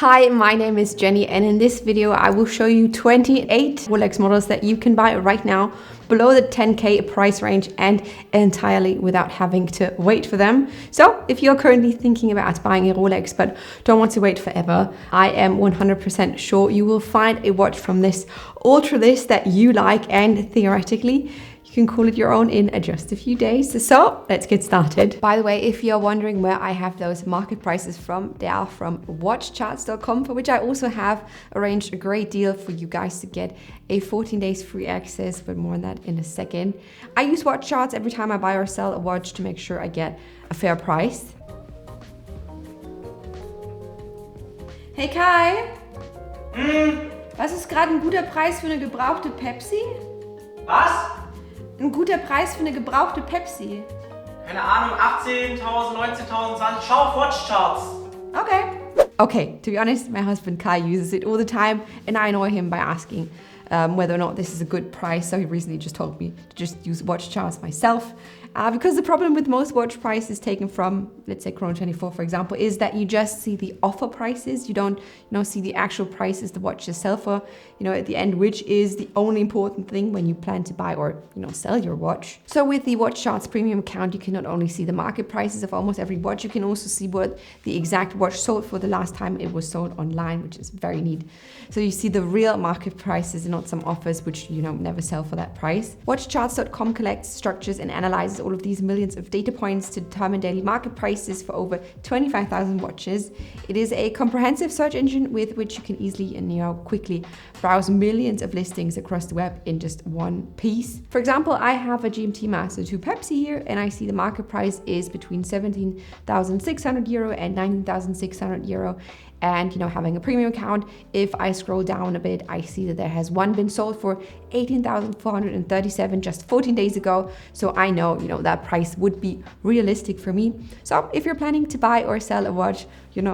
Hi, my name is Jenny, and in this video I will show you 28 Rolex models that you can buy right now below the 10K price range and entirely without having to wait for them. So if you're currently thinking about buying a Rolex but don't want to wait forever, I am 100% sure you will find a watch from this ultra list that you like, and theoretically you can call it your own in just a few days. So let's get started. By the way, if you're wondering where I have those market prices from, they are from Watchcharts.com, for which I also have arranged a great deal for you guys to get a 14 days free access, but more on that in a second. I use Watchcharts every time I buy or sell a watch to make sure I get a fair price. Hey Kai! Was ist gerade ein guter Preis für eine gebrauchte Pepsi? Was? Ein guter Preis für eine gebrauchte Pepsi. Keine Ahnung, 18.000, 19.000, 20. Schau auf Watchcharts. Okay, to be honest, my husband Kai uses it all the time, and I annoy him by asking whether or not this is a good price. So he recently just told me to just use Watchcharts myself. Because the problem with most watch prices taken from, let's say, Chrono24, for example, is that you just see the offer prices. You don't see the actual prices the watches sell for, at the end, which is the only important thing when you plan to buy or, sell your watch. So with the Watchcharts premium account, you can not only see the market prices of almost every watch, you can also see what the exact watch sold for the last time it was sold online, which is very neat. So you see the real market prices and not some offers which, never sell for that price. Watchcharts.com collects, structures, and analyzes all of these millions of data points to determine daily market prices for over 25,000 watches. It is a comprehensive search engine with which you can easily and quickly browse millions of listings across the web in just one piece. For example, I have a Yacht-Master 2 Pepsi here, and I see the market price is between 17,600 euro and 19,600 euro. And having a premium account, if I scroll down a bit, I see that there has one been sold for 18,437 just 14 days ago. So I know, that price would be realistic for me. So if you're planning to buy or sell a watch,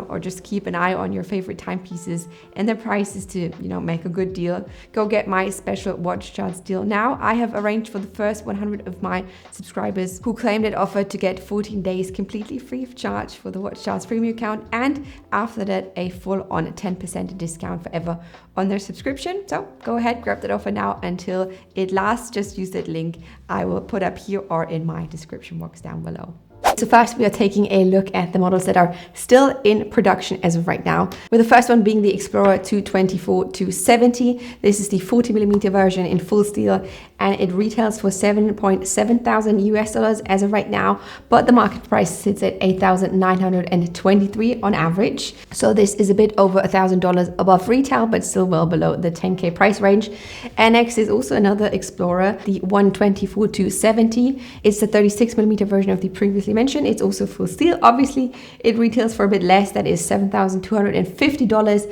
or just keep an eye on your favorite timepieces and their prices to, make a good deal, go get my special Watchcharts deal now. I have arranged for the first 100 of my subscribers who claimed it offered to get 14 days completely free of charge for the Watchcharts premium account, and after that, a full-on 10% discount forever on their subscription. So go ahead, grab that offer now until it lasts. Just use that link I will put up here or in my description box down below. So first, we are taking a look at the models that are still in production as of right now, with the first one being the Explorer 224-270. This is the 40mm version in full steel, and it retails for $7.7 thousand US as of right now, but the market price sits at $8,923 on average. So this is a bit over $1,000 above retail, but still well below the 10K price range. And next is also another Explorer, the 124-270. It's the 36mm version of the previously mentioned. It's also full steel. Obviously, it retails for a bit less, that is $7,250,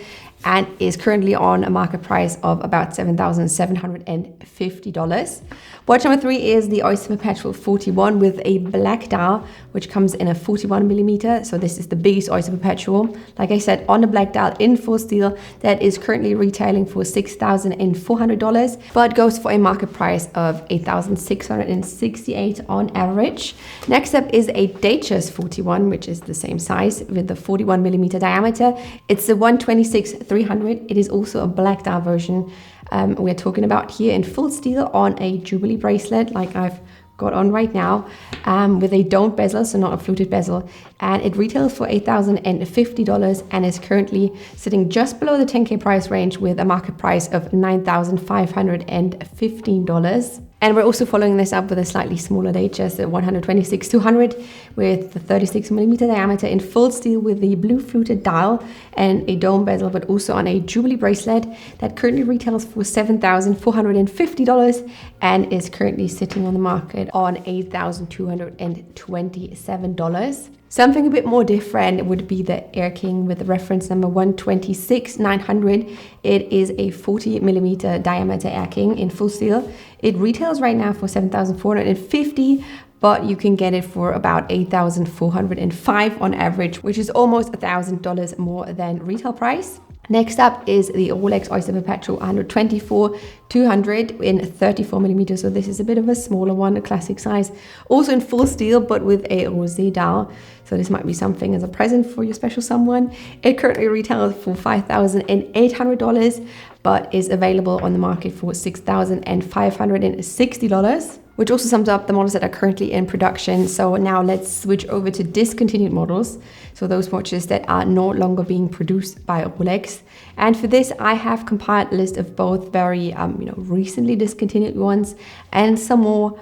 and is currently on a market price of about $7,750. Watch number 3 is the Oyster Perpetual 41 with a black dial, which comes in a 41mm. So this is the biggest Oyster Perpetual. Like I said, on a black dial in full steel, that is currently retailing for $6,400, but goes for a market price of $8,668 on average. Next up is a Datejust 41, which is the same size with the 41mm diameter. It's the 126-300. It is also a black dial version. We're talking about here in full steel on a Jubilee bracelet like I've got on right now, with a domed bezel, so not a fluted bezel, and it retails for $8,050 and is currently sitting just below the 10K price range with a market price of $9,515. And we're also following this up with a slightly smaller Datejust, a 126-200 with the 36mm diameter in full steel with the blue fluted dial and a dome bezel, but also on a Jubilee bracelet that currently retails for $7,450 and is currently sitting on the market on $8,227. Something a bit more different would be the Air King with the reference number 126-900. It is a 40mm diameter Air King in full steel. It retails right now for $7,450, but you can get it for about $8,405 on average, which is almost $1,000 more than retail price. Next up is the Rolex Oyster Perpetual 124-200 in 34 millimeters. So this is a bit of a smaller one, a classic size. Also in full steel, but with a rosé dial. So this might be something as a present for your special someone. It currently retails for $5,800, but is available on the market for $6,560. Which also sums up the models that are currently in production. So now let's switch over to discontinued models. So those watches that are no longer being produced by Rolex. And for this, I have compiled a list of both very recently discontinued ones and some more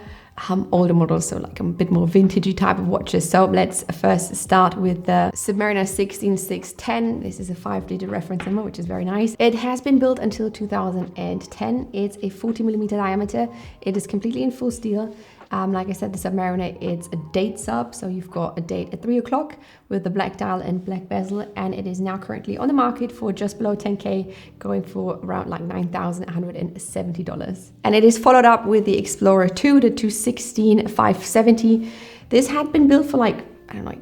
older models, so like a bit more vintagey type of watches. So let's first start with the Submariner 16610. This is a 5-digit reference number, which is very nice. It has been built until 2010. It's a 40 millimeter diameter. It is completely in full steel. Like I said, the Submariner, it's a date sub, so you've got a date at 3 o'clock with the black dial and black bezel, and it is now currently on the market for just below 10K, going for around like $9,170. And it is followed up with the Explorer 2, the 216-570. This had been built for like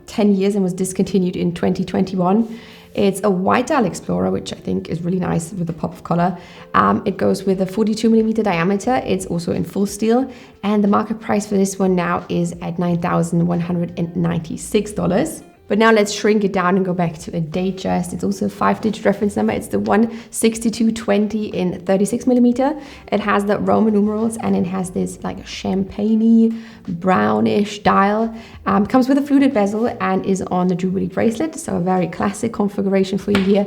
10 years and was discontinued in 2021. It's a white dial Explorer, which I think is really nice with a pop of color. It goes with a 42 millimeter diameter. It's also in full steel. And the market price for this one now is at $9,196. But now let's shrink it down and go back to a Datejust. It's also a 5-digit reference number. It's the 16220 in 36 millimeter. It has the Roman numerals and it has this like champagne-y, brownish dial. Comes with a fluted bezel and is on the Jubilee bracelet. So a very classic configuration for you here.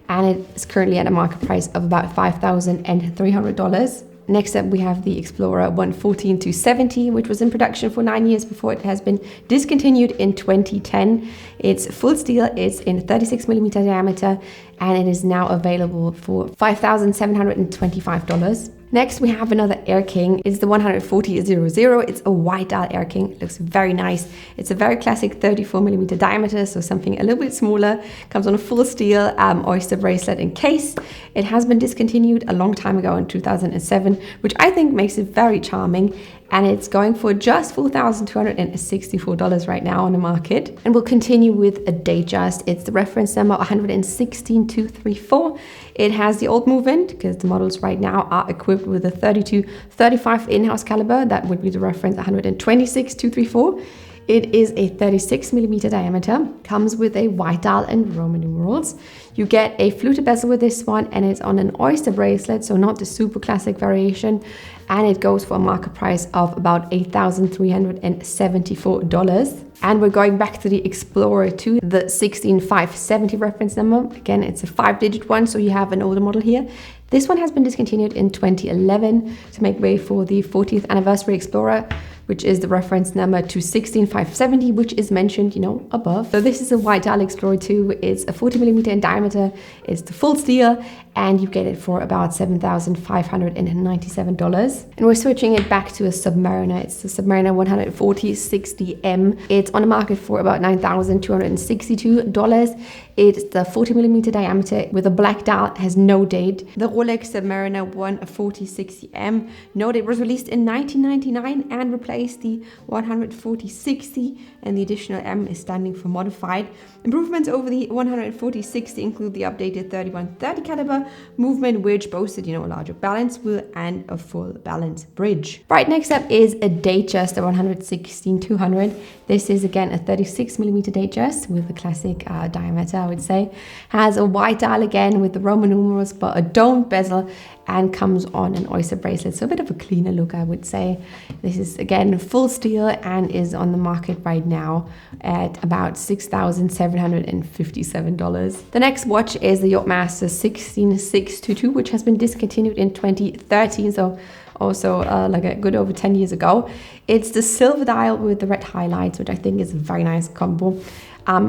And it's currently at a market price of about $5,300. Next up, we have the Explorer 114-70, which was in production for 9 years before it has been discontinued in 2010. It's full steel, it's in 36 millimeter diameter, and it is now available for $5,725. Next, we have another Air King. It's the 140-00. It's a white dial Air King. It looks very nice. It's a very classic 34 millimeter diameter, so something a little bit smaller. Comes on a full steel oyster bracelet and case. It has been discontinued a long time ago in 2007, which I think makes it very charming. And it's going for just $4,264 right now on the market. And we'll continue with a Datejust. It's the reference number 116-234. It has the old movement because the models right now are equipped with a 32-35 in-house caliber. That would be the reference 126-234. It is a 36 millimeter diameter, comes with a white dial and Roman numerals. You get a fluted bezel with this one and it's on an oyster bracelet, so not the super classic variation. And it goes for a market price of about $8,374. And we're going back to the Explorer 2, the 16570 reference number. Again, it's a 5-digit one, so you have an older model here. This one has been discontinued in 2011 to make way for the 40th anniversary Explorer, which is the reference number to 16570, which is mentioned, above. So this is a white dial Explorer 2. It's a 40 millimeter in diameter. It's the full steel, and you get it for about $7,597. And we're switching it back to a Submariner. It's the Submariner 140-60M. It's on the market for about $9,262. It's the 40 millimeter diameter with a black dial, has no date. The Rolex Submariner 140-60M. Note it was released in 1999 and replaced the 140-60, and the additional M is standing for modified. Improvements over the 140-60 include the updated 3130 caliber movement, which boasted, a larger balance wheel and a full balance bridge. Right next up is a Datejust, the 116-200. This is again a 36 millimeter Datejust with a classic diameter, I would say. Has a white dial again with the Roman numerals, but a domed bezel, and comes on an oyster bracelet, so a bit of a cleaner look, I would say. This is again full steel and is on the market right now at about $6,757. The next watch is the Yacht-Master 16622, which has been discontinued in 2013, so also like a good over 10 years ago. It's the silver dial with the red highlights, which I think is a very nice combo.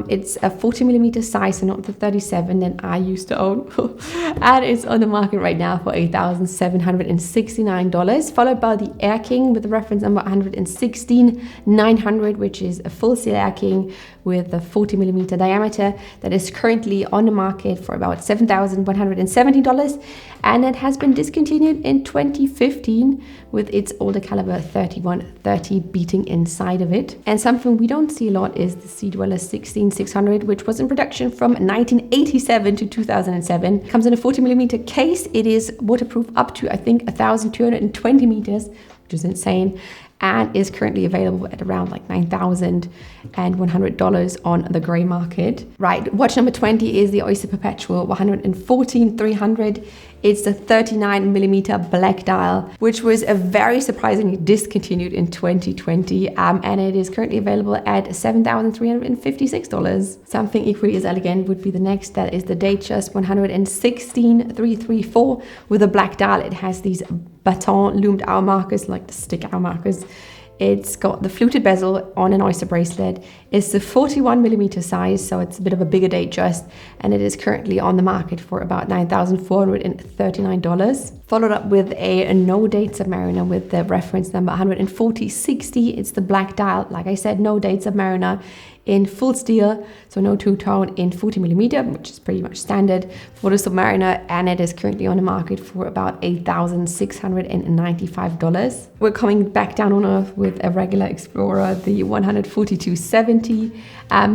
It's a 40 millimeter size, so not the 37 that I used to own. And it's on the market right now for $8,769, followed by the Air King with the reference number 116-900, which is a full steel Air King with a 40 millimeter diameter that is currently on the market for about $7,170. And it has been discontinued in 2015 with its older caliber 3130 beating inside of it. And something we don't see a lot is the Sea Dweller 6 16600, which was in production from 1987 to 2007. It comes in a 40mm case. It is waterproof up to, I think, 1,220 meters, which is insane, and is currently available at around like $9,100 on the gray market. Right, watch number 20 is the Oyster Perpetual 114-300. It's the 39mm black dial, which was a very surprisingly discontinued in 2020, and it is currently available at $7,356. Something equally as elegant would be the next. That is the Datejust 116-334 with a black dial. It has these baton loomed hour markers, like the stick hour markers. It's got the fluted bezel on an Oyster bracelet. It's the 41mm size, so it's a bit of a bigger Datejust, and it is currently on the market for about $9,439. Followed up with a no-date Submariner with the reference number 14060. It's the black dial, like I said, no-date Submariner in full steel, so no two-tone, in 40mm, which is pretty much standard for the Submariner, and it is currently on the market for about $8,695. We're coming back down on earth with a regular Explorer, the 14270.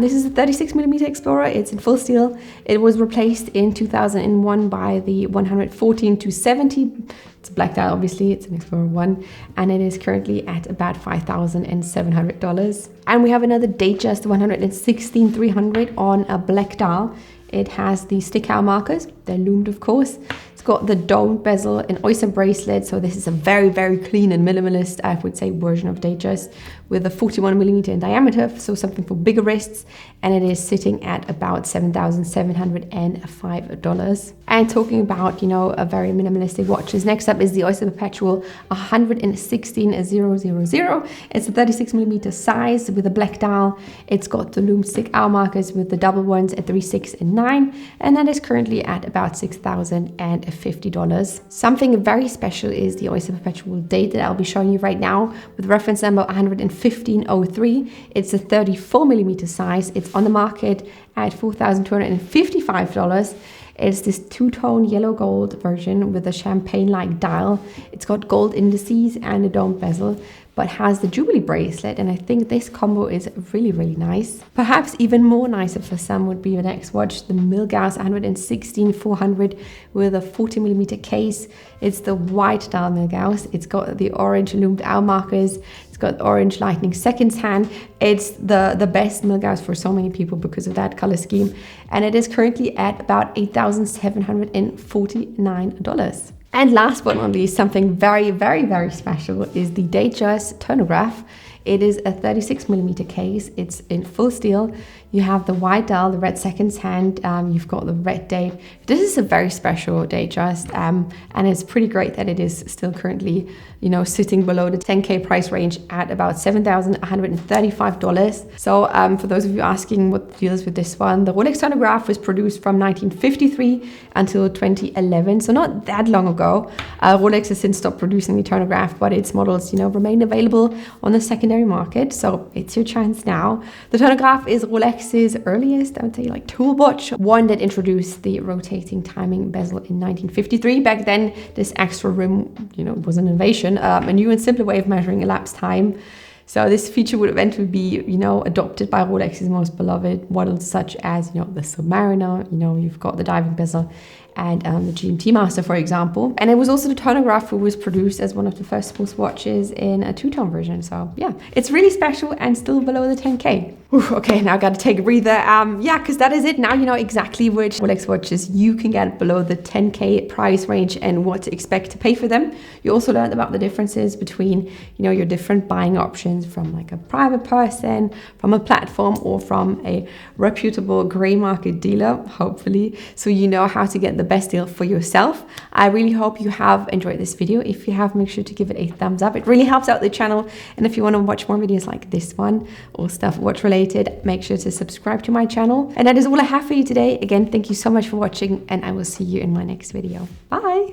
This is a 36mm Explorer. It's in full steel. It was replaced in 2001 by the 114-70. It's a black dial, obviously. It's an Explorer 1, and it is currently at about $5,700. And we have another Datejust 116-300 on a black dial. It has the stick hour markers. They're loomed, of course. It's got the domed bezel and Oyster bracelet. So this is a very, very clean and minimalist, I would say, version of Datejust with a 41mm in diameter. So something for bigger wrists. And it is sitting at about $7,705. And talking about, a very minimalistic watches. Next up is the Oyster Perpetual 116-000. It's a 36mm size with a black dial. It's got the loomed stick hour markers with the double ones at 3, 6, and 9. And that is currently at about $6,050. Something very special is the Oyster Perpetual date that I'll be showing you right now with reference number 11503. It's a 34mm size. It's on the market at $4,255. It's this two-tone yellow gold version with a champagne-like dial. It's got gold indices and a domed bezel, but has the Jubilee bracelet, and I think this combo is really, really nice. Perhaps even more nicer for some would be the next watch, the Milgauss 116-400 with a 40mm case. It's the white dial Milgauss. It's got the orange loomed hour markers. It's got orange lightning seconds hand. It's the best Milgauss for so many people because of that color scheme, and it is currently at about $8,749. And last but not least, something very, very, very special is the Datejust Turn-O-Graph. It is a 36mm case. It's in full steel. You have the white dial, the red seconds hand. You've got the red date. This is a very special Datejust, and it's pretty great that it is still currently, sitting below the 10K price range at about $7,135. So for those of you asking what the deal is with this one, the Rolex Turn-O-Graph was produced from 1953 until 2011, so not that long ago. Rolex has since stopped producing the Turn-O-Graph, but its models, remain available on the secondary market. So it's your chance now. The Turn-O-Graph is Rolex's earliest, I would say, tool watch, one that introduced the rotating timing bezel in 1953. Back then, this extra rim, was an innovation, a new and simpler way of measuring elapsed time. So this feature would eventually be, adopted by Rolex's most beloved models, such as, the Submariner. You've got the diving bezel and the Yacht-Master, for example. And it was also the Turn-O-Graph who was produced as one of the first sports watches in a two-tone version. So yeah, it's really special and still below the 10K. Okay, now I gotta take a breather. Because that is it. Now you know exactly which Rolex watches you can get below the 10K price range and what to expect to pay for them. You also learned about the differences between, your different buying options from a private person, from a platform, or from a reputable gray market dealer, hopefully, so you know how to get the best deal for yourself. I really hope you have enjoyed this video. If you have, make sure to give it a thumbs up. It really helps out the channel. And if you want to watch more videos like this one or stuff watch related, make sure to subscribe to my channel. And that is all I have for you today. Again, thank you so much for watching, and I will see you in my next video. Bye.